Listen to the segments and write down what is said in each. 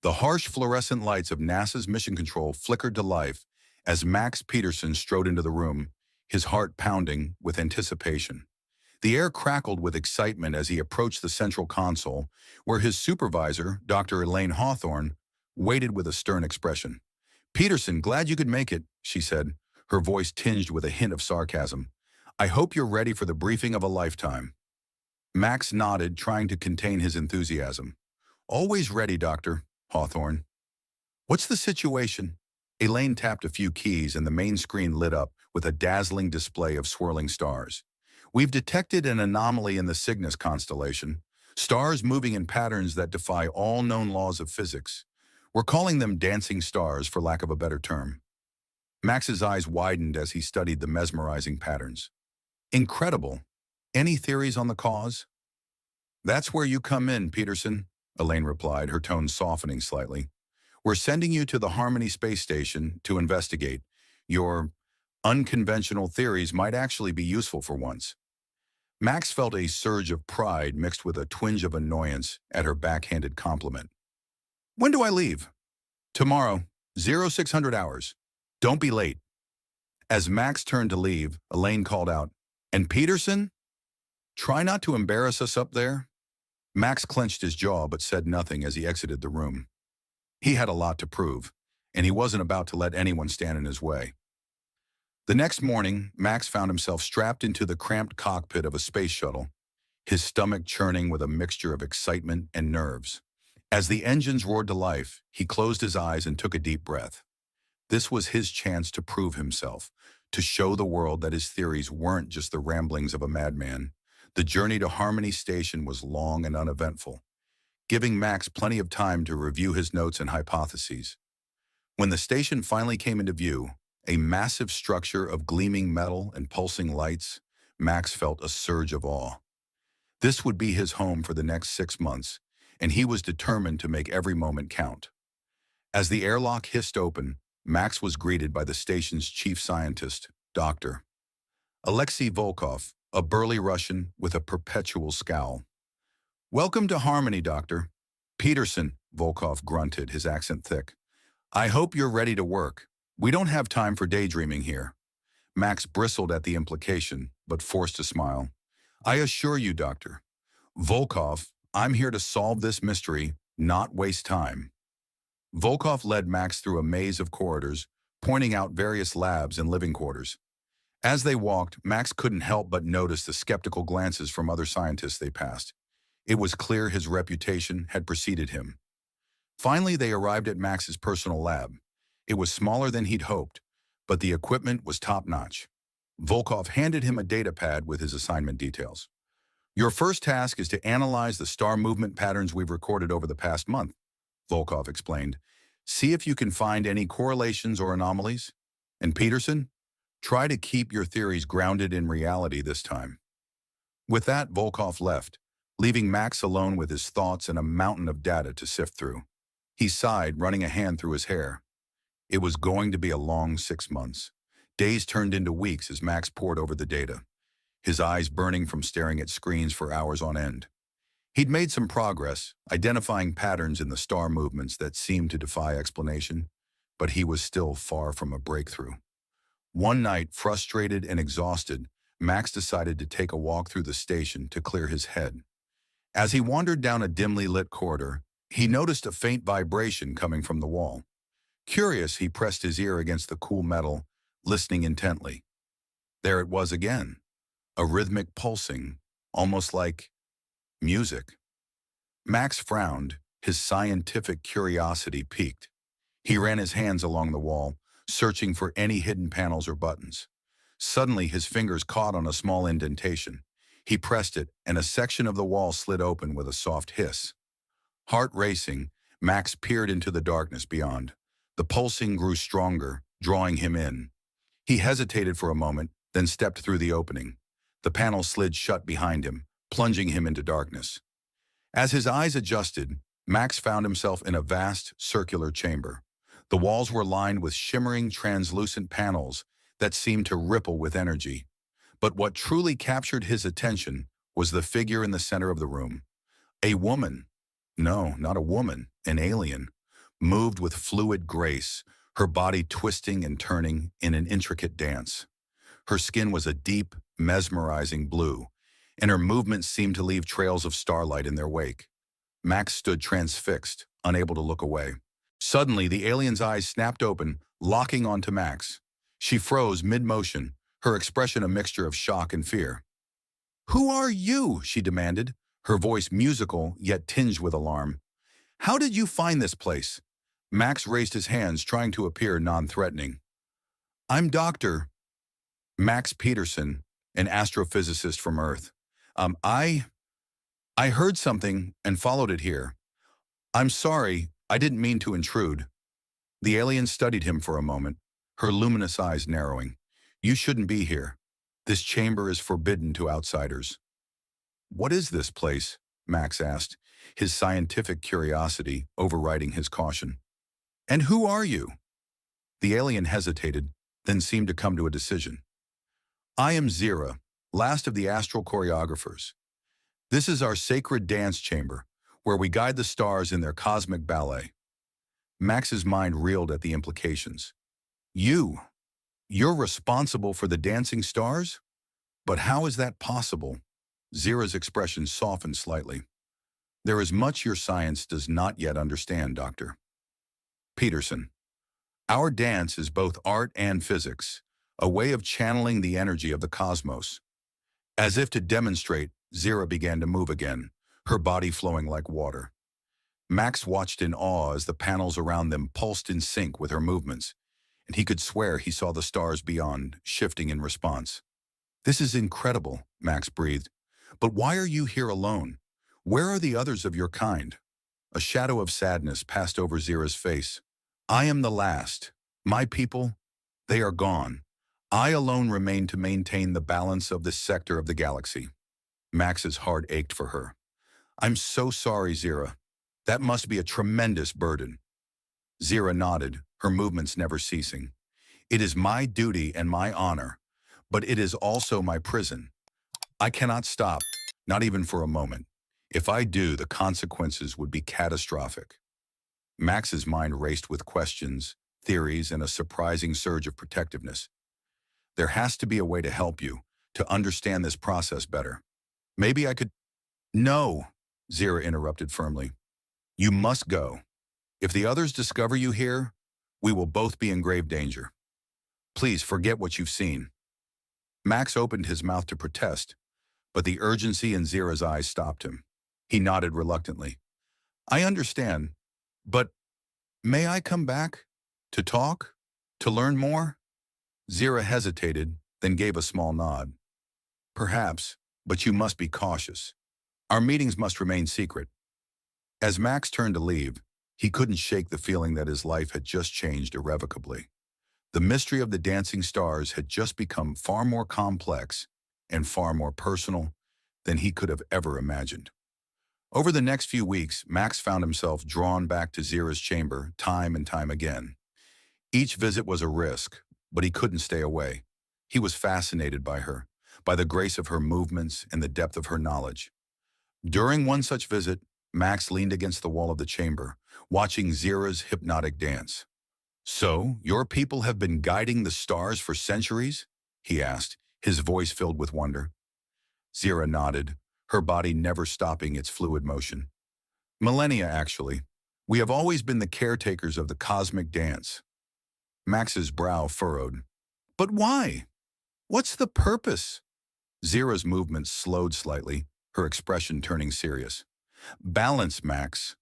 The harsh fluorescent lights of NASA's mission control flickered to life as Max Peterson strode into the room, his heart pounding with anticipation. The air crackled with excitement as he approached the central console, where his supervisor, Dr. Elaine Hawthorne, waited with a stern expression. "Peterson, glad you could make it," she said, her voice tinged with a hint of sarcasm. "I hope you're ready for the briefing of a lifetime." Max nodded, trying to contain his enthusiasm. "Always ready, Doctor Hawthorne." "What's the situation?" Elaine tapped a few keys and the main screen lit up with a dazzling display of swirling stars. "We've detected an anomaly in the Cygnus constellation, stars moving in patterns that defy all known laws of physics. We're calling them dancing stars for lack of a better term." Max's eyes widened as he studied the mesmerizing patterns. "Incredible. Any theories on the cause?" "That's where you come in, Peterson," Elaine replied, her tone softening slightly. "We're sending you to the Harmony space station to investigate. Your unconventional theories might actually be useful for once." Max felt a surge of pride mixed with a twinge of annoyance at her backhanded compliment. "When do I leave?" "Tomorrow, 0600 hours. Don't be late." As Max turned to leave, Elaine called out, "And Peterson? Try not to embarrass us up there." Max clenched his jaw but said nothing as he exited the room. He had a lot to prove, and he wasn't about to let anyone stand in his way. The next morning, Max found himself strapped into the cramped cockpit of a space shuttle, his stomach churning with a mixture of excitement and nerves. As the engines roared to life, he closed his eyes and took a deep breath. This was his chance to prove himself, to show the world that his theories weren't just the ramblings of a madman. The journey to Harmony Station was long and uneventful, giving Max plenty of time to review his notes and hypotheses. When the station finally came into view, a massive structure of gleaming metal and pulsing lights, Max felt a surge of awe. This would be his home for the next 6 months, and he was determined to make every moment count. As the airlock hissed open, Max was greeted by the station's chief scientist, Dr. Alexei Volkov, a burly Russian with a perpetual scowl. "Welcome to Harmony, Doctor." "Peterson," Volkov grunted, his accent thick. "I hope you're ready to work. We don't have time for daydreaming here." Max bristled at the implication, but forced a smile. "I assure you, Doctor Volkov, I'm here to solve this mystery, not waste time." Volkov led Max through a maze of corridors, pointing out various labs and living quarters. As they walked, Max couldn't help but notice the skeptical glances from other scientists they passed. It was clear his reputation had preceded him. Finally, they arrived at Max's personal lab. It was smaller than he'd hoped, but the equipment was top-notch. Volkov handed him a data pad with his assignment details. "Your first task is to analyze the star movement patterns we've recorded over the past month," Volkov explained. "See if you can find any correlations or anomalies. And Peterson, try to keep your theories grounded in reality this time." With that, Volkov left, leaving Max alone with his thoughts and a mountain of data to sift through. He sighed, running a hand through his hair. It was going to be a long 6 months. Days turned into weeks as Max pored over the data, his eyes burning from staring at screens for hours on end. He'd made some progress, identifying patterns in the star movements that seemed to defy explanation, but he was still far from a breakthrough. One night, frustrated and exhausted, Max decided to take a walk through the station to clear his head. As he wandered down a dimly lit corridor, he noticed a faint vibration coming from the wall. Curious, he pressed his ear against the cool metal, listening intently. There it was again, a rhythmic pulsing, almost like music. Max frowned, his scientific curiosity piqued. He ran his hands along the wall, searching for any hidden panels or buttons. Suddenly, his fingers caught on a small indentation. He pressed it, and a section of the wall slid open with a soft hiss. Heart racing, Max peered into the darkness beyond. The pulsing grew stronger, drawing him in. He hesitated for a moment, then stepped through the opening. The panel slid shut behind him, plunging him into darkness. As his eyes adjusted, Max found himself in a vast, circular chamber. The walls were lined with shimmering, translucent panels that seemed to ripple with energy. But what truly captured his attention was the figure in the center of the room. A woman. No, not a woman, an alien. moved with fluid grace, her body twisting and turning in an intricate dance. Her skin was a deep, mesmerizing blue, and her movements seemed to leave trails of starlight in their wake. Max stood transfixed, unable to look away. Suddenly, the alien's eyes snapped open, locking onto Max. She froze mid-motion, her expression a mixture of shock and fear. "Who are you?" she demanded, her voice musical yet tinged with alarm. "How did you find this place?" Max raised his hands, trying to appear non-threatening. "I'm Dr. Max Peterson, an astrophysicist from Earth. Um, I I heard something and followed it here. I'm sorry, I didn't mean to intrude." The alien studied him for a moment, her luminous eyes narrowing. "You shouldn't be here. This chamber is forbidden to outsiders." "What is this place?" Max asked, his scientific curiosity overriding his caution. "And who are you?" The alien hesitated, then seemed to come to a decision. "I am Zira, last of the astral choreographers. This is our sacred dance chamber, where we guide the stars in their cosmic ballet." Max's mind reeled at the implications. You're responsible for the dancing stars? But how is that possible?" Zira's expression softened slightly. "There is much your science does not yet understand, Dr. Peterson. Our dance is both art and physics, a way of channeling the energy of the cosmos." As if to demonstrate, Zira began to move again, her body flowing like water. Max watched in awe as the panels around them pulsed in sync with her movements, and he could swear he saw the stars beyond, shifting in response. "This is incredible," Max breathed. "But why are you here alone? Where are the others of your kind?" A shadow of sadness passed over Zira's face. "I am the last. My people, they are gone. I alone remain to maintain the balance of this sector of the galaxy." Max's heart ached for her. "I'm so sorry, Zira. That must be a tremendous burden." Zira nodded, her movements never ceasing. "It is my duty and my honor, but it is also my prison. I cannot stop, not even for a moment. If I do, the consequences would be catastrophic." Max's mind raced with questions, theories, and a surprising surge of protectiveness. "There has to be a way to help you, to understand this process better. Maybe I could—" "No," Zira interrupted firmly. "You must go. If the others discover you here, we will both be in grave danger. Please forget what you've seen." Max opened his mouth to protest, but the urgency in Zira's eyes stopped him. He nodded reluctantly. "I understand, but may I come back? To talk? To learn more?" Zira hesitated, then gave a small nod. "Perhaps, but you must be cautious. Our meetings must remain secret." As Max turned to leave, he couldn't shake the feeling that his life had just changed irrevocably. The mystery of the dancing stars had just become far more complex and far more personal than he could have ever imagined. Over the next few weeks, Max found himself drawn back to Zira's chamber time and time again. Each visit was a risk, but he couldn't stay away. He was fascinated by her, by the grace of her movements and the depth of her knowledge. During one such visit, Max leaned against the wall of the chamber, watching Zira's hypnotic dance. "So, your people have been guiding the stars for centuries?" he asked, his voice filled with wonder. Zira nodded, her body never stopping its fluid motion. "Millennia, actually. We have always been the caretakers of the cosmic dance." Max's brow furrowed. "But why? What's the purpose?" Zira's movements slowed slightly, her expression turning serious. "Balance, Max.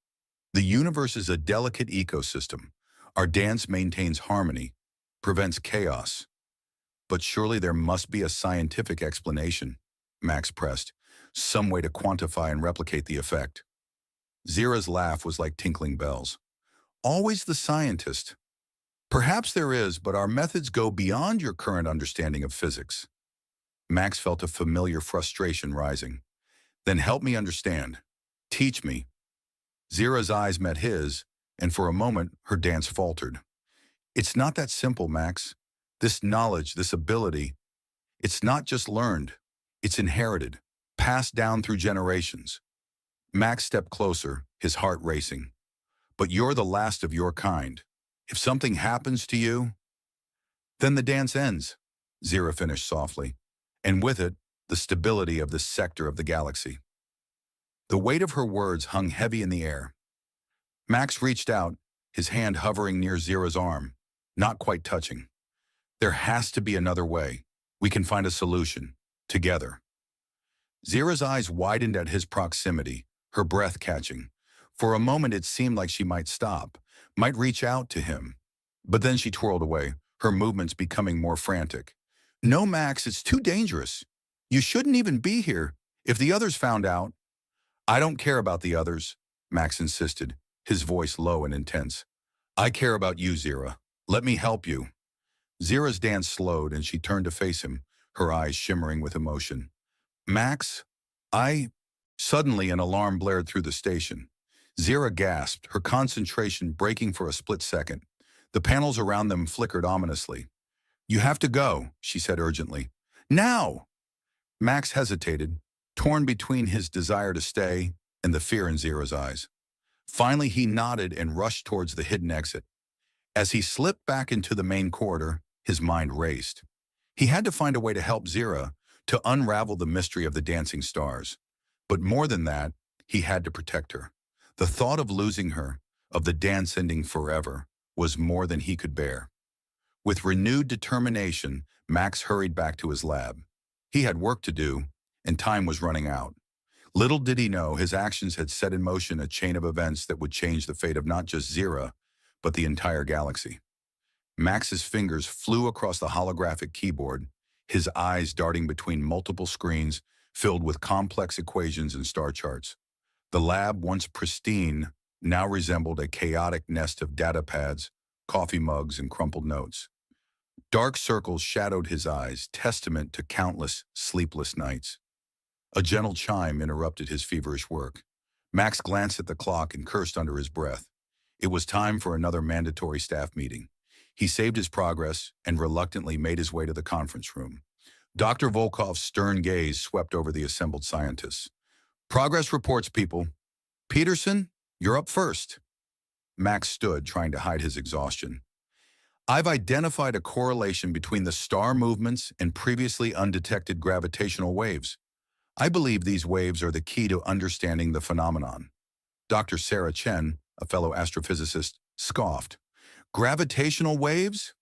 The universe is a delicate ecosystem. Our dance maintains harmony, prevents chaos. But surely there must be a scientific explanation," Max pressed, "some way to quantify and replicate the effect." Zira's laugh was like tinkling bells. "Always the scientist. Perhaps there is, but our methods go beyond your current understanding of physics." Max felt a familiar frustration rising. "Then help me understand. Teach me." Zira's eyes met his, and for a moment her dance faltered. "It's not that simple, Max. This knowledge, this ability, it's not just learned. It's inherited, passed down through generations." Max stepped closer, his heart racing. but you're the last of your kind. If something happens to you, then the dance ends, Zira finished softly, and with it, the stability of this sector of the galaxy. The weight of her words hung heavy in the air. Max reached out, his hand hovering near Zira's arm, not quite touching. There has to be another way. We can find a solution, together. Zira's eyes widened at his proximity, her breath catching. For a moment it seemed like she might stop, might reach out to him. But then she twirled away, her movements becoming more frantic. No, Max, it's too dangerous. You shouldn't even be here. If the others found out. I don't care about the others, Max insisted, his voice low and intense. I care about you, Zira. Let me help you. Zira's dance slowed and she turned to face him, her eyes shimmering with emotion. Max, Suddenly an alarm blared through the station. Zira gasped, her concentration breaking for a split second. The panels around them flickered ominously. You have to go, she said urgently. Now! Max hesitated, torn between his desire to stay and the fear in Zira's eyes. Finally, he nodded and rushed towards the hidden exit. As he slipped back into the main corridor, his mind raced. He had to find a way to help Zira, to unravel the mystery of the dancing stars. But more than that, he had to protect her. The thought of losing her, of the dance ending forever, was more than he could bear. With renewed determination, Max hurried back to his lab. He had work to do, and time was running out. Little did he know his actions had set in motion a chain of events that would change the fate of not just Zira, but the entire galaxy. Max's fingers flew across the holographic keyboard, his eyes darting between multiple screens filled with complex equations and star charts. The lab, once pristine, now resembled a chaotic nest of data pads, coffee mugs, and crumpled notes. Dark circles shadowed his eyes, testament to countless sleepless nights. A gentle chime interrupted his feverish work. Max glanced at the clock and cursed under his breath. It was time for another mandatory staff meeting. He saved his progress and reluctantly made his way to the conference room. Dr. Volkov's stern gaze swept over the assembled scientists. Progress reports, people. Peterson, you're up first. Max stood, trying to hide his exhaustion. I've identified a correlation between the star movements and previously undetected gravitational waves. I believe these waves are the key to understanding the phenomenon. Dr. Sarah Chen, a fellow astrophysicist, scoffed. Gravitational waves?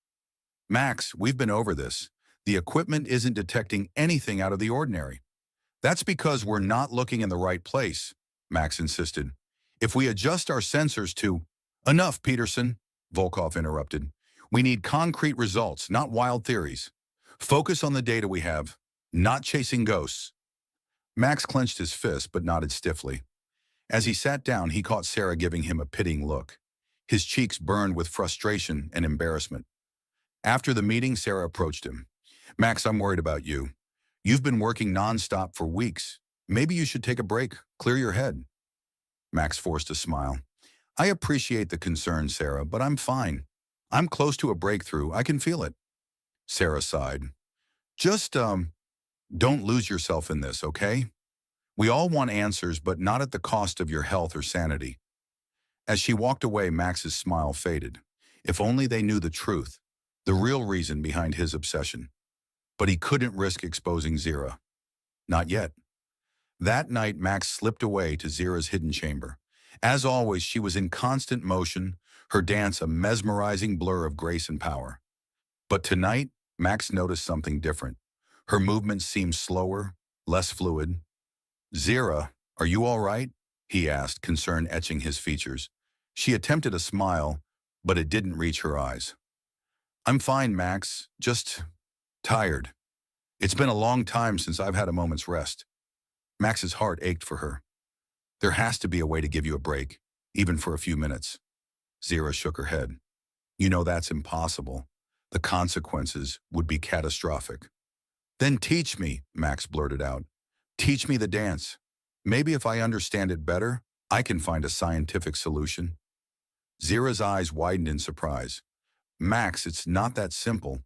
Max, we've been over this. The equipment isn't detecting anything out of the ordinary. That's because we're not looking in the right place, Max insisted. If we adjust our sensors to— Enough, Peterson, Volkov interrupted. We need concrete results, not wild theories. Focus on the data we have, not chasing ghosts. Max clenched his fist but nodded stiffly. As he sat down, he caught Sarah giving him a pitying look. His cheeks burned with frustration and embarrassment. After the meeting, Sarah approached him. Max, I'm worried about you. You've been working nonstop for weeks. Maybe you should take a break, clear your head. Max forced a smile. I appreciate the concern, Sarah, but I'm fine. I'm close to a breakthrough. I can feel it. Sarah sighed. Just, don't lose yourself in this, okay? We all want answers, but not at the cost of your health or sanity. As she walked away, Max's smile faded. If only they knew the truth, the real reason behind his obsession. But he couldn't risk exposing Zira. Not yet. That night, Max slipped away to Zira's hidden chamber. As always, she was in constant motion, her dance a mesmerizing blur of grace and power. But tonight, Max noticed something different. Her movements seemed slower, less fluid. Zira, are you all right? He asked, concern etching his features. She attempted a smile, but it didn't reach her eyes. I'm fine, Max. Just tired. It's been a long time since I've had a moment's rest. Max's heart ached for her. There has to be a way to give you a break, even for a few minutes. Zira shook her head. You know that's impossible. The consequences would be catastrophic. Then teach me, Max blurted out. Teach me the dance. Maybe if I understand it better, I can find a scientific solution. Zira's eyes widened in surprise. Max, it's not that simple.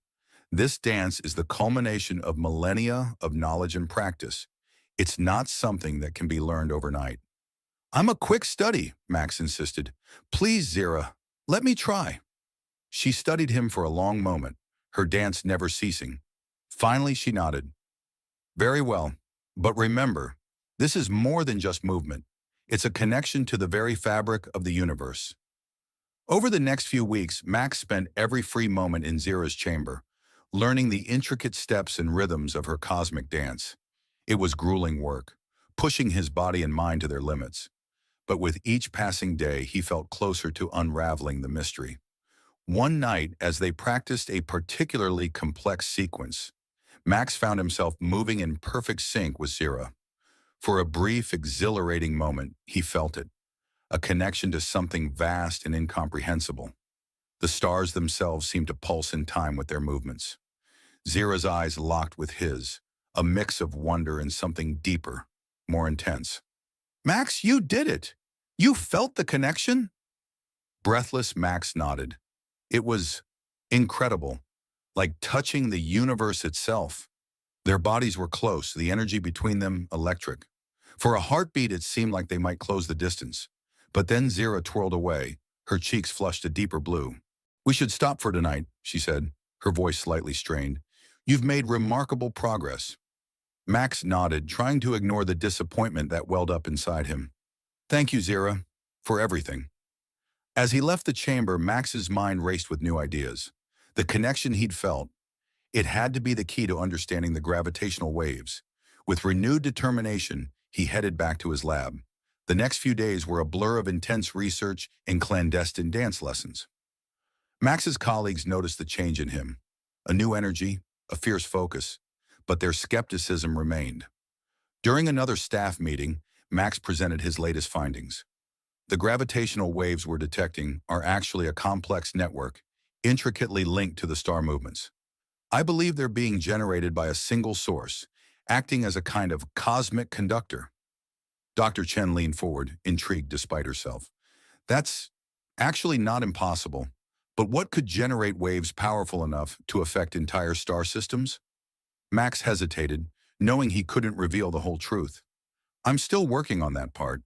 This dance is the culmination of millennia of knowledge and practice. It's not something that can be learned overnight. I'm a quick study, Max insisted. Please, Zira, let me try. She studied him for a long moment, her dance never ceasing. Finally, she nodded. Very well, but remember, this is more than just movement. It's a connection to the very fabric of the universe. Over the next few weeks, Max spent every free moment in Zira's chamber, learning the intricate steps and rhythms of her cosmic dance. It was grueling work, pushing his body and mind to their limits. But with each passing day, he felt closer to unraveling the mystery. One night, as they practiced a particularly complex sequence, Max found himself moving in perfect sync with Zira. For a brief, exhilarating moment, he felt it, a connection to something vast and incomprehensible. The stars themselves seemed to pulse in time with their movements. Zira's eyes locked with his, a mix of wonder and something deeper, more intense. Max, you did it! You felt the connection? Breathless, Max nodded. It was incredible, like touching the universe itself. Their bodies were close, the energy between them electric. For a heartbeat, it seemed like they might close the distance. But then Zira twirled away, her cheeks flushed a deeper blue. We should stop for tonight, she said, her voice slightly strained. You've made remarkable progress. Max nodded, trying to ignore the disappointment that welled up inside him. Thank you, Zira, for everything. As he left the chamber, Max's mind raced with new ideas. The connection he'd felt, it had to be the key to understanding the gravitational waves. With renewed determination, he headed back to his lab. The next few days were a blur of intense research and clandestine dance lessons. Max's colleagues noticed the change in him. A new energy, a fierce focus, but their skepticism remained. During another staff meeting, Max presented his latest findings. The gravitational waves we're detecting are actually a complex network, intricately linked to the star movements. I believe they're being generated by a single source, acting as a kind of cosmic conductor. Dr. Chen leaned forward, intrigued despite herself. That's actually not impossible, but what could generate waves powerful enough to affect entire star systems? Max hesitated, knowing he couldn't reveal the whole truth. I'm still working on that part,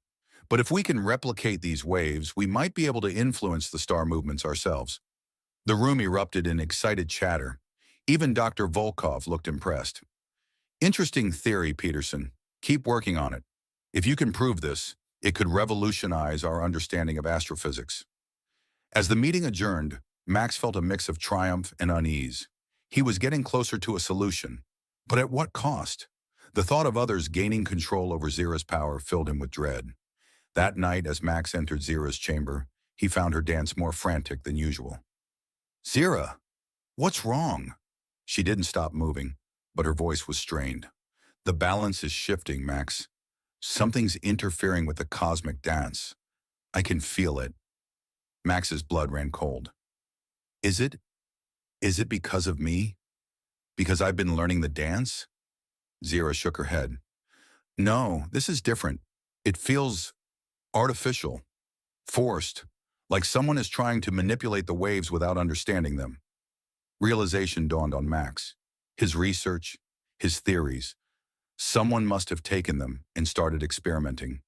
but if we can replicate these waves, we might be able to influence the star movements ourselves. The room erupted in excited chatter. Even Dr. Volkov looked impressed. Interesting theory, Peterson. Keep working on it. If you can prove this, it could revolutionize our understanding of astrophysics. As the meeting adjourned, Max felt a mix of triumph and unease. He was getting closer to a solution, but at what cost? The thought of others gaining control over Zira's power filled him with dread. That night, as Max entered Zira's chamber, he found her dance more frantic than usual. Zira, what's wrong? She didn't stop moving, but her voice was strained. The balance is shifting, Max. Something's interfering with the cosmic dance. I can feel it. Max's blood ran cold. Is it? Is it because of me? Because I've been learning the dance? Zira shook her head. No, this is different. It feels artificial, forced, like someone is trying to manipulate the waves without understanding them. Realization dawned on Max. His research, his theories. Someone must have taken them and started experimenting.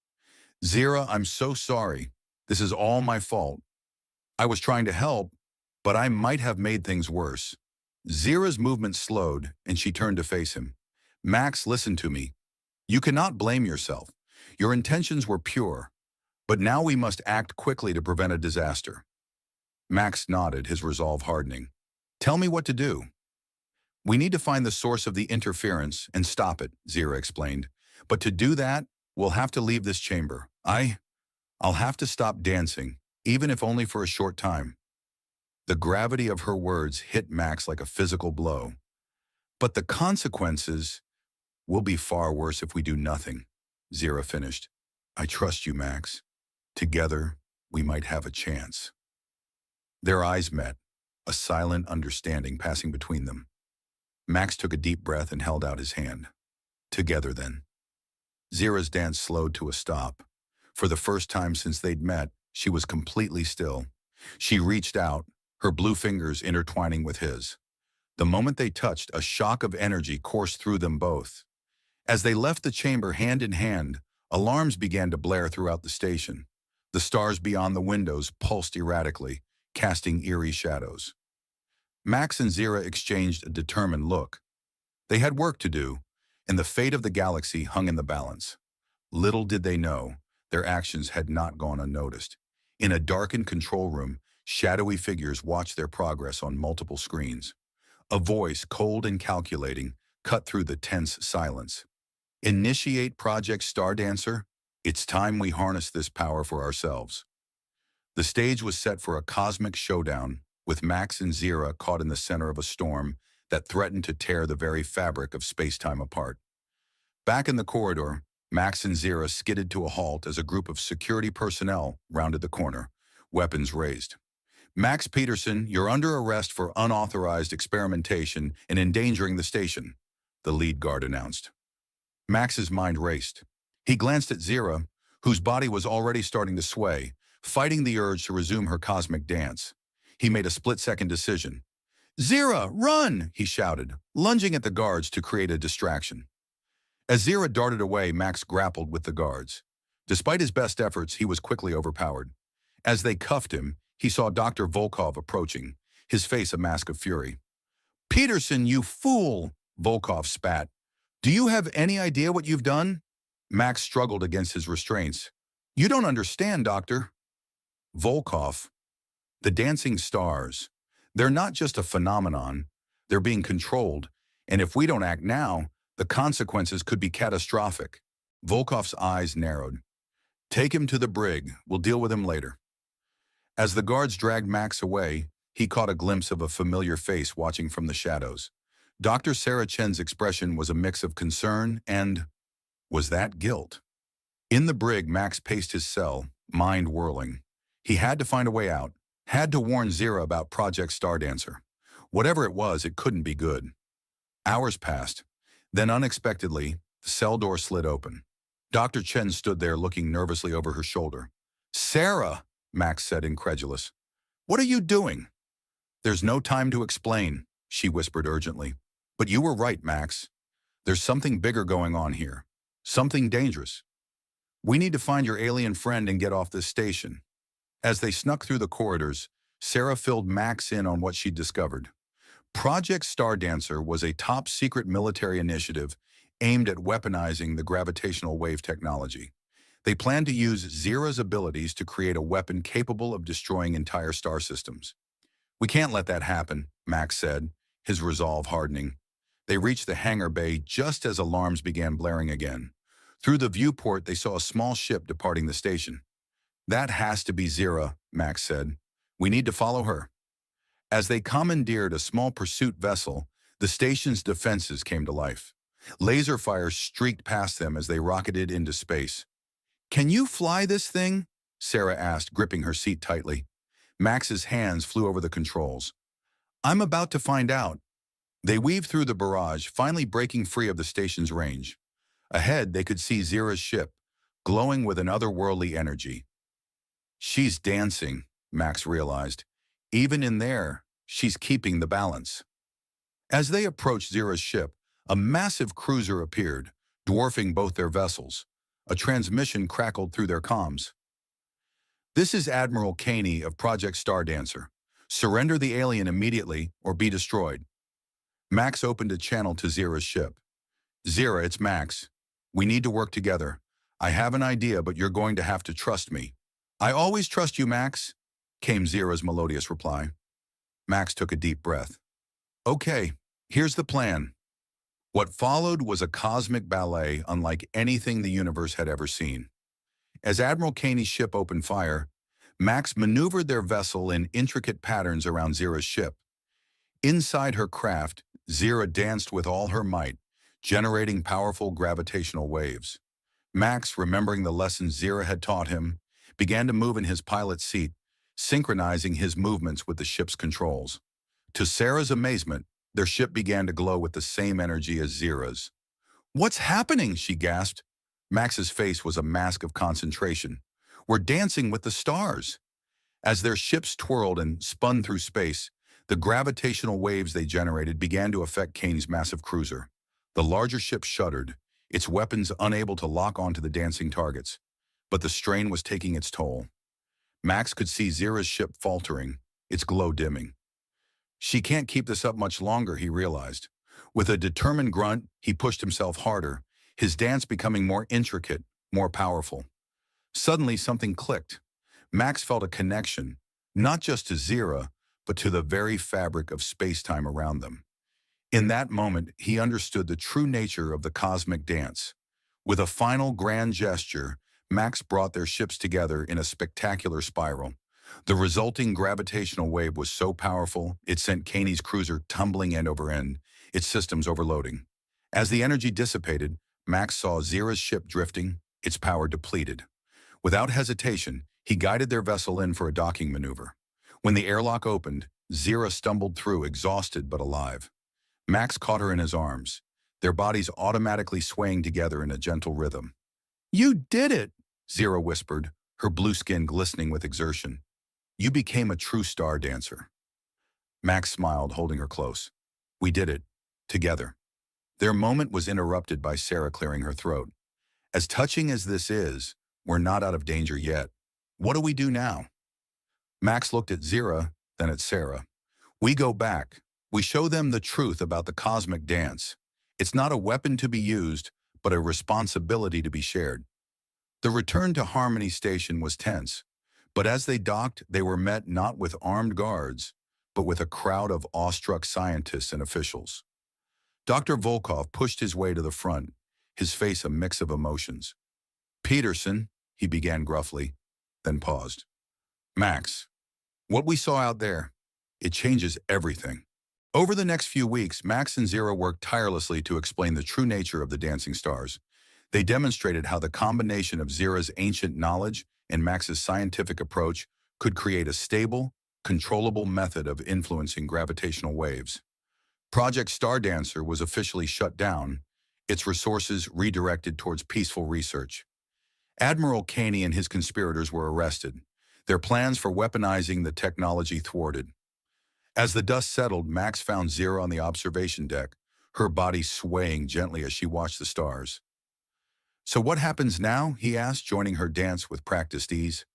Zira, I'm so sorry. This is all my fault. I was trying to help, but I might have made things worse. Zira's movement slowed, and she turned to face him. Max, listen to me. You cannot blame yourself. Your intentions were pure, but now we must act quickly to prevent a disaster. Max nodded, his resolve hardening. Tell me what to do. We need to find the source of the interference and stop it, Zira explained. But to do that, we'll have to leave this chamber. I'll have to stop dancing, even if only for a short time. The gravity of her words hit Max like a physical blow. But the consequences will be far worse if we do nothing, Zira finished. I trust you, Max. Together, we might have a chance. Their eyes met, a silent understanding passing between them. Max took a deep breath and held out his hand. Together, then. Zira's dance slowed to a stop. For the first time since they'd met, she was completely still. She reached out, her blue fingers intertwining with his. The moment they touched, a shock of energy coursed through them both. As they left the chamber hand in hand, Alarms began to blare throughout the station. The stars beyond the windows pulsed erratically, casting eerie shadows. Max and Zira exchanged a determined look. They had work to do, and the fate of the galaxy hung in the balance. Little did they know, their actions had not gone unnoticed. In a darkened control room, shadowy figures watched their progress on multiple screens. A voice, cold and calculating, cut through the tense silence. Initiate Project Stardancer. It's time we harness this power for ourselves. The stage was set for a cosmic showdown, with Max and Zira caught in the center of a storm that threatened to tear the very fabric of space-time apart. Back in the corridor, Max and Zira skidded to a halt as a group of security personnel rounded the corner, weapons raised. Max Peterson, you're under arrest for unauthorized experimentation and endangering the station, the lead guard announced. Max's mind raced. He glanced at Zira, whose body was already starting to sway, fighting the urge to resume her cosmic dance. He made a split-second decision. "Zira, run!" he shouted, lunging at the guards to create a distraction. As Zira darted away, Max grappled with the guards. Despite his best efforts, he was quickly overpowered. As they cuffed him, he saw Dr. Volkov approaching, his face a mask of fury. "Peterson, you fool!" Volkov spat. "Do you have any idea what you've done?" Max struggled against his restraints. "You don't understand, Doctor." Volkov, the dancing stars. They're not just a phenomenon. They're being controlled, and if we don't act now, the consequences could be catastrophic. Volkov's eyes narrowed. "Take him to the brig. We'll deal with him later." As the guards dragged Max away, he caught a glimpse of a familiar face watching from the shadows. Dr. Sarah Chen's expression was a mix of concern and, was that guilt? In the brig, Max paced his cell, mind whirling. He had to find a way out, had to warn Zira about Project Stardancer. Whatever it was, it couldn't be good. Hours passed. Then unexpectedly, the cell door slid open. Dr. Chen stood there looking nervously over her shoulder. "Sarah," Max said, incredulous. "What are you doing?" "There's no time to explain," she whispered urgently. "But you were right, Max. There's something bigger going on here. Something dangerous. We need to find your alien friend and get off this station." As they snuck through the corridors, Sarah filled Max in on what she'd discovered. Project Stardancer was a top-secret military initiative aimed at weaponizing the gravitational wave technology. They planned to use Zira's abilities to create a weapon capable of destroying entire star systems. "We can't let that happen," Max said, his resolve hardening. They reached the hangar bay just as alarms began blaring again. Through the viewport, they saw a small ship departing the station. "That has to be Zira," Max said. "We need to follow her." As they commandeered a small pursuit vessel, the station's defenses came to life. Laser fire streaked past them as they rocketed into space. "Can you fly this thing?" Sarah asked, gripping her seat tightly. Max's hands flew over the controls. "I'm about to find out." They weaved through the barrage, finally breaking free of the station's range. Ahead, they could see Zira's ship, glowing with an otherworldly energy. "She's dancing," Max realized. "Even in there, she's keeping the balance." As they approached Zira's ship, a massive cruiser appeared, dwarfing both their vessels. A transmission crackled through their comms. "This is Admiral Caney of Project Stardancer. Surrender the alien immediately or be destroyed." Max opened a channel to Zira's ship. "Zira, it's Max. We need to work together. I have an idea, but you're going to have to trust me." "I always trust you, Max," came Zira's melodious reply. Max took a deep breath. "Okay, here's the plan." What followed was a cosmic ballet unlike anything the universe had ever seen. As Admiral Caney's ship opened fire, Max maneuvered their vessel in intricate patterns around Zira's ship. Inside her craft, Zira danced with all her might, generating powerful gravitational waves. Max, remembering the lessons Zira had taught him, began to move in his pilot's seat, synchronizing his movements with the ship's controls. To Sarah's amazement, their ship began to glow with the same energy as Zira's. "What's happening?" she gasped. Max's face was a mask of concentration. "We're dancing with the stars." As their ships twirled and spun through space, the gravitational waves they generated began to affect Caney's massive cruiser. The larger ship shuddered, its weapons unable to lock onto the dancing targets. But the strain was taking its toll. Max could see Zira's ship faltering, its glow dimming. She can't keep this up much longer, he realized. With a determined grunt, he pushed himself harder, his dance becoming more intricate, more powerful. Suddenly, something clicked. Max felt a connection, not just to Zira, but to the very fabric of space-time around them. In that moment, he understood the true nature of the cosmic dance. With a final grand gesture, Max brought their ships together in a spectacular spiral. The resulting gravitational wave was so powerful, it sent Kaney's cruiser tumbling end over end, its systems overloading. As the energy dissipated, Max saw Zira's ship drifting, its power depleted. Without hesitation, he guided their vessel in for a docking maneuver. When the airlock opened, Zira stumbled through, exhausted but alive. Max caught her in his arms, their bodies automatically swaying together in a gentle rhythm. "You did it," Zira whispered, her blue skin glistening with exertion. "You became a true star dancer." Max smiled, holding her close. "We did it, together." Their moment was interrupted by Sarah clearing her throat. "As touching as this is, we're not out of danger yet. What do we do now?" Max looked at Zira, then at Sarah. "We go back. We show them the truth about the cosmic dance. It's not a weapon to be used, but a responsibility to be shared." The return to Harmony Station was tense, but as they docked, they were met not with armed guards, but with a crowd of awestruck scientists and officials. Dr. Volkov pushed his way to the front, his face a mix of emotions. "Peterson," he began gruffly, then paused. "Max, what we saw out there, it changes everything." Over the next few weeks, Max and Zira worked tirelessly to explain the true nature of the dancing stars. They demonstrated how the combination of Zira's ancient knowledge and Max's scientific approach could create a stable, controllable method of influencing gravitational waves. Project Stardancer was officially shut down, its resources redirected towards peaceful research. Admiral Kaney and his conspirators were arrested, their plans for weaponizing the technology thwarted. As the dust settled, Max found Zira on the observation deck, her body swaying gently as she watched the stars. "So what happens now?" he asked, joining her dance with practiced ease.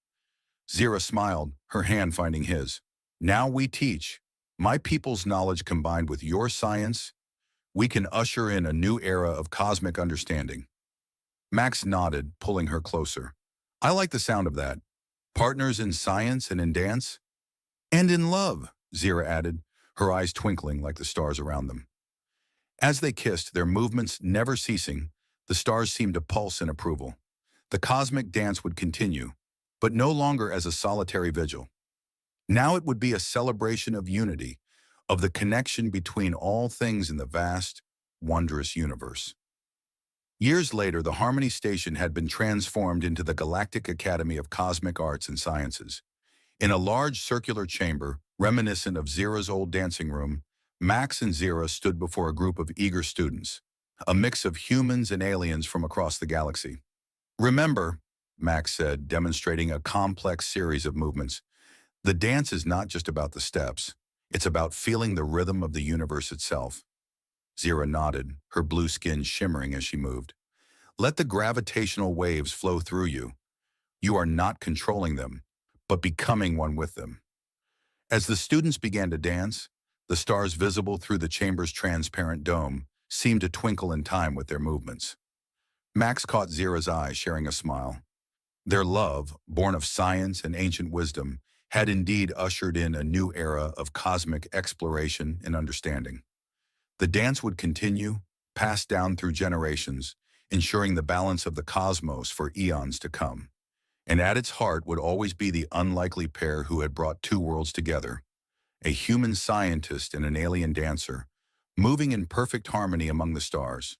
Zira smiled, her hand finding his. "Now we teach. My people's knowledge combined with your science, we can usher in a new era of cosmic understanding." Max nodded, pulling her closer. "I like the sound of that. Partners in science and in dance?" "And in love," Zira added, her eyes twinkling like the stars around them. As they kissed, their movements never ceasing, the stars seemed to pulse in approval. The cosmic dance would continue, but no longer as a solitary vigil. Now it would be a celebration of unity, of the connection between all things in the vast, wondrous universe. Years later, the Harmony Station had been transformed into the Galactic Academy of Cosmic Arts and Sciences. In a large circular chamber, reminiscent of Zira's old dancing room, Max and Zira stood before a group of eager students, a mix of humans and aliens from across the galaxy. "Remember," Max said, demonstrating a complex series of movements, "the dance is not just about the steps. It's about feeling the rhythm of the universe itself." Zira nodded, her blue skin shimmering as she moved. "Let the gravitational waves flow through you. You are not controlling them, but becoming one with them." As the students began to dance, the stars visible through the chamber's transparent dome seemed to twinkle in time with their movements. Max caught Zira's eye, sharing a smile. Their love, born of science and ancient wisdom, had indeed ushered in a new era of cosmic exploration and understanding. The dance would continue, passed down through generations, ensuring the balance of the cosmos for eons to come. And at its heart would always be the unlikely pair who had brought two worlds together, a human scientist and an alien dancer, moving in perfect harmony among the stars.